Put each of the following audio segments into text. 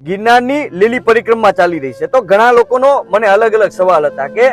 ગિરનારની લીલી પરિક્રમા ચાલી રહી છે તો ઘણા લોકોનો મને અલગ અલગ સવાલ હતા કે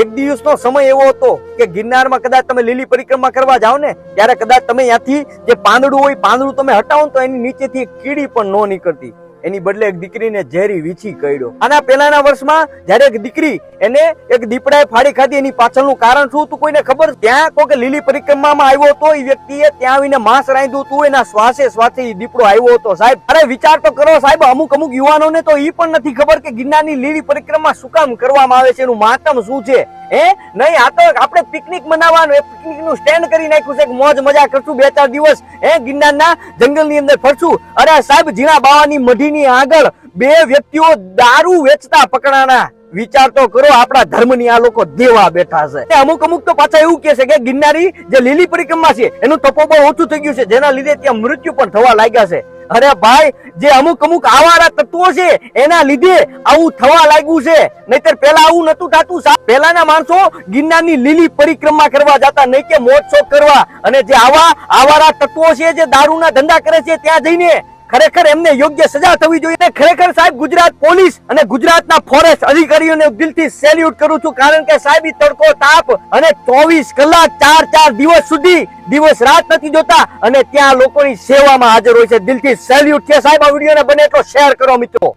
એક દિવસનો સમય એવો હતો કે ગિરનારમાં કદાચ તમે લીલી પરિક્રમા કરવા જાઓ ને ત્યારે કદાચ તમે ત્યાંથી જે પાંદડું હોય પાંદડું તમે હટાવો તો એની નીચેથી એક કીડી પણ ન નીકળતી, એની બદલે એક દીકરીને ઝેરી વીછી કર્યો. આના પહેલાના વર્ષમાં જ્યારે એક દીકરી એને એક દીપડાએ ફાડી ખાધી, એની પાછળનું કારણ શું હતું કોઈને ખબર? ત્યાં કોઈ લીલી પરિક્રમામાં આવ્યો હતો, એ વ્યક્તિએ ત્યાં આવીને માંસ રાંધ્યું હતું, એના શ્વાસે શ્વાસે એ દીપડો આવ્યો હતો. સાહેબ અરે વિચાર તો કરો સાહેબ, અમુક યુવાનોને તો એ પણ નથી ખબર કે ગિરનારની લીલી પરિક્રમા શું કામ કરવામાં આવે છે, એનું મહાત્મ શું છે. નહીં, આ તો આપણે પિકનિક મનાવવાનું, પિકનિક નું સ્ટેન્ડ કરી નાખ્યું છે, મોજ મજા કરશું 2-4 દિવસ ગિરનારના જંગલની અંદર ફરશું. અરે સાહેબ જીણા બાવાની મઢીની આગળ 2 વ્યક્તિઓ દારૂ વેચતા પકડાના. વિચાર તો કરો, આપણા ધર્મની આ લોકો દેવા બેઠા છે. અમુક તો પાછા એવું કે છે કે ગિરનારી જે લીલી પરિક્રમા છે એનું તપોબળ ઓછું થઈ ગયું છે, જેના લીધે ત્યાં મૃત્યુ પણ થવા લાગ્યા છે. અરે ભાઈ, જે અમુક આવારા તત્વો છે એના લીધે આવું થવા લાગ્યું છે, નહીતર પેલા આવું નતું થતું. પેલાના માણસો ગિરનારની લીલી પરિક્રમા કરવા જતા, નહીં કે મોજ કરવા. અને જે આવારા તત્વો છે જે દારૂના ધંધા કરે છે ત્યાં જઈને ખરેખર એમને યોગ્ય સજા થવી જોઈએ. ખરેખર સાહેબ ગુજરાત પોલીસ અને ગુજરાતના ફોરેસ્ટ અધિકારીઓને દિલથી સેલ્યુટ કરું છું, કારણ કે સાહેબ તડકો તાપ અને 24 કલાક 4 દિવસ સુધી દિવસ રાત નથી જોતા અને ત્યાં લોકોની સેવામાં હાજર હોય છે. દિલથી સેલ્યુટ છે સાહેબ. આ વિડીયોને બને એટલો શેર કરો મિત્રો.